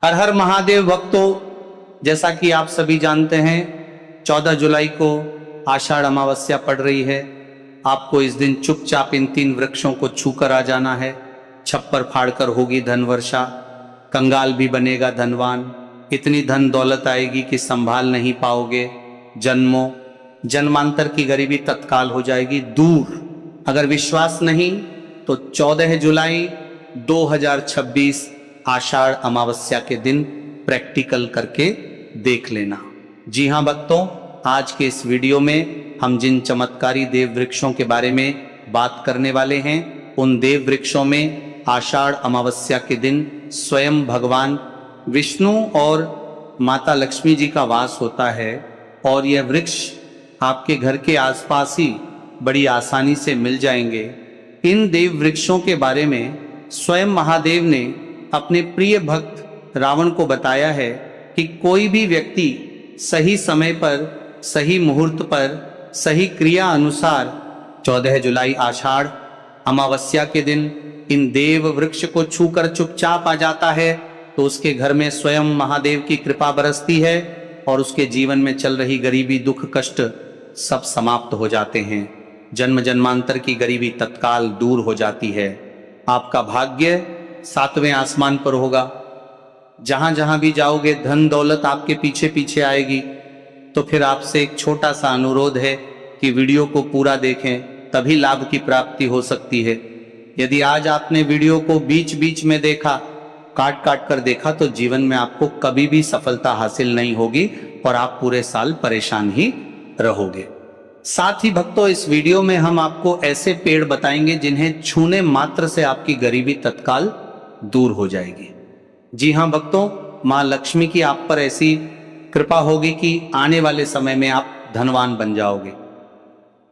हर हर महादेव भक्तों, जैसा कि आप सभी जानते हैं 14 जुलाई को आषाढ़ अमावस्या पड़ रही है। आपको इस दिन चुपचाप इन 3 वृक्षों को छूकर आ जाना है। छप्पर फाड़कर होगी धन वर्षा, कंगाल भी बनेगा धनवान। इतनी धन दौलत आएगी कि संभाल नहीं पाओगे। जन्मों जन्मांतर की गरीबी तत्काल हो जाएगी दूर। अगर विश्वास नहीं तो 14 जुलाई 2026 आषाढ़ अमावस्या के दिन प्रैक्टिकल करके देख लेना। जी हाँ भक्तों, आज के इस वीडियो में हम जिन चमत्कारी देव वृक्षों के बारे में बात करने वाले हैं, उन देव वृक्षों में आषाढ़ अमावस्या के दिन स्वयं भगवान विष्णु और माता लक्ष्मी जी का वास होता है। और यह वृक्ष आपके घर के आसपास ही बड़ी आसानी से मिल जाएंगे। इन देव वृक्षों के बारे में स्वयं महादेव ने अपने प्रिय भक्त रावण को बताया है कि कोई भी व्यक्ति सही समय पर, सही मुहूर्त पर, सही क्रिया अनुसार 14 जुलाई आषाढ़ अमावस्या के दिन इन देव वृक्ष को छूकर चुपचाप आ जाता है तो उसके घर में स्वयं महादेव की कृपा बरसती है और उसके जीवन में चल रही गरीबी, दुख, कष्ट सब समाप्त हो जाते हैं। जन्म जन्मांतर की गरीबी तत्काल दूर हो जाती है। आपका भाग्य 7वें आसमान पर होगा। जहां जहां भी जाओगे धन दौलत आपके पीछे पीछे आएगी। तो फिर आपसे एक छोटा सा अनुरोध है कि वीडियो को पूरा देखें, तभी लाभ की प्राप्ति हो सकती है। यदि आज आपने वीडियो को बीच बीच में देखा, काट काट कर देखा, तो जीवन में आपको कभी भी सफलता हासिल नहीं होगी और आप पूरे साल परेशान ही रहोगे। साथ ही भक्तों, इस वीडियो में हम आपको ऐसे पेड़ बताएंगे जिन्हें छूने मात्र से आपकी गरीबी तत्काल दूर हो जाएगी। जी हाँ भक्तों, माँ लक्ष्मी की आप पर ऐसी कृपा होगी कि आने वाले समय में आप धनवान बन जाओगे।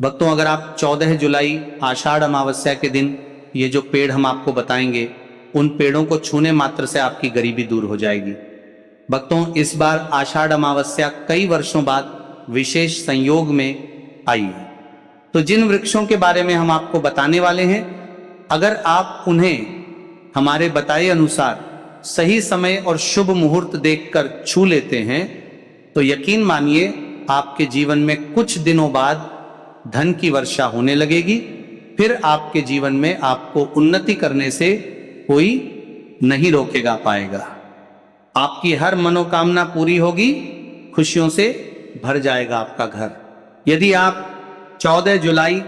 भक्तों, अगर आप 14 जुलाई आषाढ़ अमावस्या के दिन ये जो पेड़ हम आपको बताएंगे, उन पेड़ों को छूने मात्र से आपकी गरीबी दूर हो जाएगी। भक्तों, इस बार आषाढ़ अमावस्या कई वर्षों बाद विशेष संयोग में आई है। तो जिन वृक्षों के बारे में हम आपको बताने वाले हैं, अगर आप उन्हें हमारे बताए अनुसार सही समय और शुभ मुहूर्त देखकर छू लेते हैं तो यकीन मानिए आपके जीवन में कुछ दिनों बाद धन की वर्षा होने लगेगी। फिर आपके जीवन में आपको उन्नति करने से कोई नहीं रोकेगा पाएगा। आपकी हर मनोकामना पूरी होगी, खुशियों से भर जाएगा आपका घर। यदि आप 14 जुलाई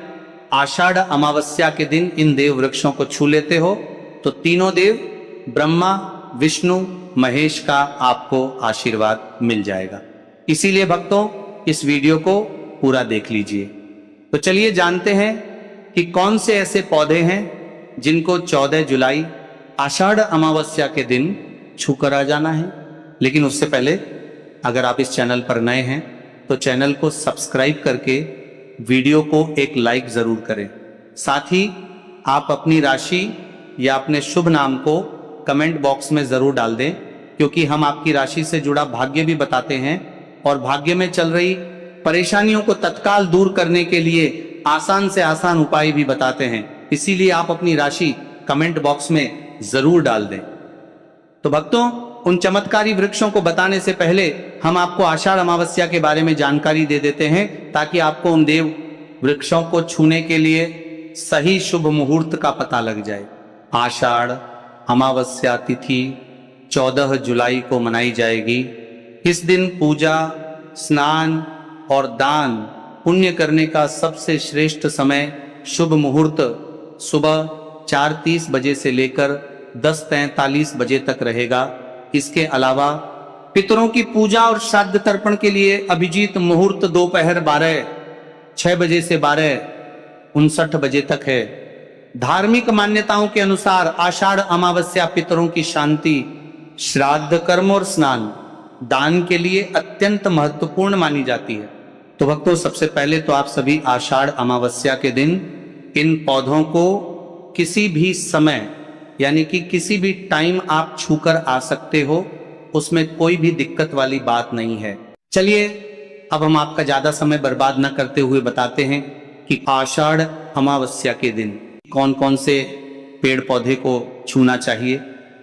आषाढ़ अमावस्या के दिन इन देव वृक्षों को छू लेते हो तो तीनों देव ब्रह्मा, विष्णु, महेश का आपको आशीर्वाद मिल जाएगा। इसीलिए भक्तों, इस वीडियो को पूरा देख लीजिए। तो चलिए जानते हैं कि कौन से ऐसे पौधे हैं जिनको 14 जुलाई आषाढ़ अमावस्या के दिन छूकर आ जाना है। लेकिन उससे पहले अगर आप इस चैनल पर नए हैं तो चैनल को सब्सक्राइब करके वीडियो को एक लाइक जरूर करें। साथ ही आप अपनी राशि या अपने शुभ नाम को कमेंट बॉक्स में जरूर डाल दें, क्योंकि हम आपकी राशि से जुड़ा भाग्य भी बताते हैं और भाग्य में चल रही परेशानियों को तत्काल दूर करने के लिए आसान से आसान उपाय भी बताते हैं। इसीलिए आप अपनी राशि कमेंट बॉक्स में जरूर डाल दें। तो भक्तों, उन चमत्कारी वृक्षों को बताने से पहले हम आपको आषाढ़ अमावस्या के बारे में जानकारी दे देते हैं, ताकि आपको उन देव वृक्षों को छूने के लिए सही शुभ मुहूर्त का पता लग जाए। आषाढ़ अमावस्या तिथि 14 जुलाई को मनाई जाएगी। इस दिन पूजा, स्नान और दान पुण्य करने का सबसे श्रेष्ठ समय, शुभ मुहूर्त सुबह 4:30 बजे से लेकर 10:43 बजे तक रहेगा। इसके अलावा पितरों की पूजा और श्राद्ध तर्पण के लिए अभिजीत मुहूर्त दोपहर 6 बजे से 12:59 बजे तक है। धार्मिक मान्यताओं के अनुसार आषाढ़ अमावस्या पितरों की शांति, श्राद्ध कर्म और स्नान दान के लिए अत्यंत महत्वपूर्ण मानी जाती है। तो भक्तों, सबसे पहले तो आप सभी आषाढ़ अमावस्या के दिन इन पौधों को किसी भी समय, यानी कि किसी भी टाइम आप छूकर आ सकते हो, उसमें कोई भी दिक्कत वाली बात नहीं है। चलिए अब हम आपका ज्यादा समय बर्बाद न करते हुए बताते हैं कि आषाढ़ अमावस्या के दिन कौन कौन से पेड़ पौधे को छूना चाहिए।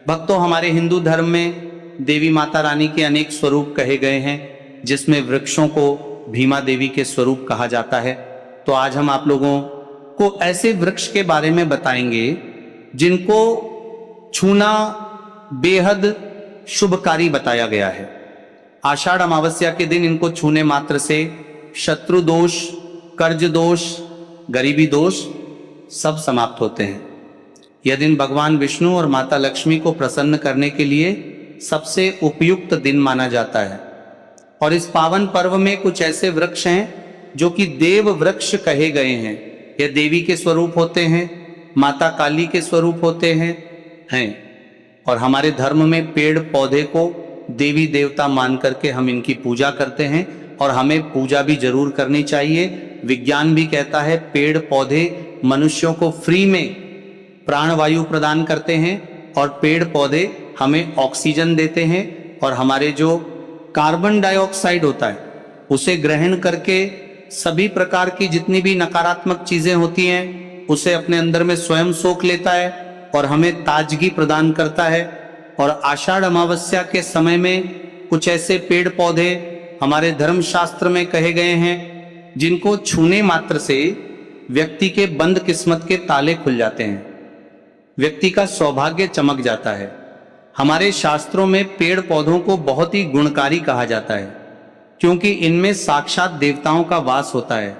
भक्तों, हमारे हिंदू धर्म में देवी माता रानी के अनेक स्वरूप कहे गए हैं, जिसमें वृक्षों को भीमा देवी के स्वरूप कहा जाता है। तो आज हम आप लोगों को ऐसे वृक्ष के बारे में बताएंगे जिनको छूना बेहद शुभकारी बताया गया है। आषाढ़ अमावस्या के दिन इनको छूने मात्र से शत्रु दोष, कर्ज दोष, गरीबी दोष सब समाप्त होते हैं। यह दिन भगवान विष्णु और माता लक्ष्मी को प्रसन्न करने के लिए सबसे उपयुक्त दिन माना जाता है। और इस पावन पर्व में कुछ ऐसे वृक्ष हैं जो कि देव वृक्ष कहे गए हैं। यह देवी के स्वरूप होते हैं, माता काली के स्वरूप होते हैं। और हमारे धर्म में पेड़ पौधे को देवी देवता मान करके हम इनकी पूजा करते हैं, और हमें पूजा भी जरूर करनी चाहिए। विज्ञान भी कहता है पेड़ पौधे मनुष्यों को फ्री में प्राणवायु प्रदान करते हैं, और पेड़ पौधे हमें ऑक्सीजन देते हैं, और हमारे जो कार्बन डाइऑक्साइड होता है उसे ग्रहण करके सभी प्रकार की जितनी भी नकारात्मक चीजें होती हैं उसे अपने अंदर में स्वयं सोख लेता है और हमें ताजगी प्रदान करता है। और आषाढ़ अमावस्या के समय में कुछ ऐसे पेड़ पौधे हमारे धर्मशास्त्र में कहे गए हैं जिनको छूने मात्र से व्यक्ति के बंद किस्मत के ताले खुल जाते हैं, व्यक्ति का सौभाग्य चमक जाता है। हमारे शास्त्रों में पेड़ पौधों को बहुत ही गुणकारी कहा जाता है, क्योंकि इनमें साक्षात देवताओं का वास होता है।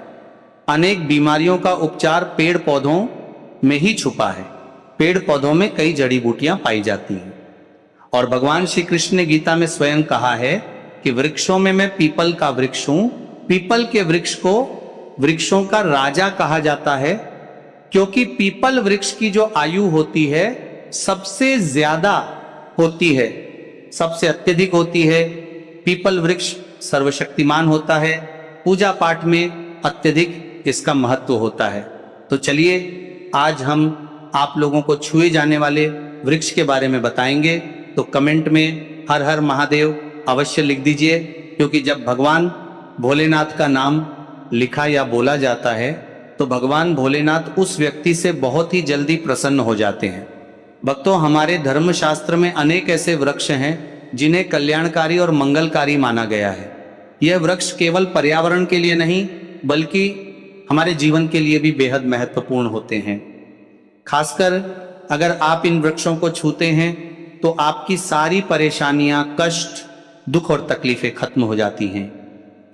अनेक बीमारियों का उपचार पेड़ पौधों में ही छुपा है। पेड़ पौधों में कई जड़ी बूटियां पाई जाती हैं, और भगवान श्री कृष्ण ने गीता में स्वयं कहा है कि वृक्षों में मैं पीपल का वृक्ष हूं। पीपल के वृक्ष को वृक्षों का राजा कहा जाता है, क्योंकि पीपल वृक्ष की जो आयु होती है सबसे ज्यादा होती है, सबसे अत्यधिक होती है। पीपल वृक्ष सर्वशक्तिमान होता है, पूजा पाठ में अत्यधिक इसका महत्व होता है। तो चलिए आज हम आप लोगों को छुए जाने वाले वृक्ष के बारे में बताएंगे। तो कमेंट में हर हर महादेव अवश्य लिख दीजिए, क्योंकि जब भगवान भोलेनाथ का नाम लिखा या बोला जाता है तो भगवान भोलेनाथ उस व्यक्ति से बहुत ही जल्दी प्रसन्न हो जाते हैं। भक्तों, हमारे धर्मशास्त्र में अनेक ऐसे वृक्ष हैं जिन्हें कल्याणकारी और मंगलकारी माना गया है। यह वृक्ष केवल पर्यावरण के लिए नहीं बल्कि हमारे जीवन के लिए भी बेहद महत्वपूर्ण होते हैं। खासकर अगर आप इन वृक्षों को छूते हैं तो आपकी सारी परेशानियां, कष्ट, दुख और तकलीफें खत्म हो जाती हैं।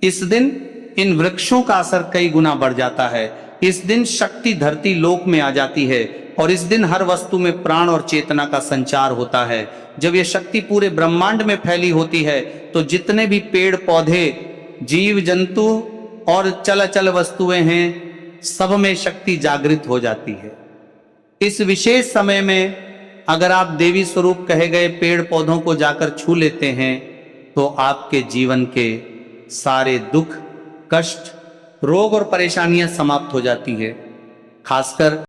इस दिन इन वृक्षों का असर कई गुना बढ़ जाता है। इस दिन शक्ति धरती लोक में आ जाती है, और इस दिन हर वस्तु में प्राण और चेतना का संचार होता है। जब यह शक्ति पूरे ब्रह्मांड में फैली होती है तो जितने भी पेड़ पौधे, जीव जंतु और चल वस्तुएं हैं, सब में शक्ति जागृत हो जाती है। इस विशेष समय में अगर आप देवी स्वरूप कहे गए पेड़ पौधों को जाकर छू लेते हैं तो आपके जीवन के सारे दुख, कष्ट, रोग और परेशानियां समाप्त हो जाती है। खासकर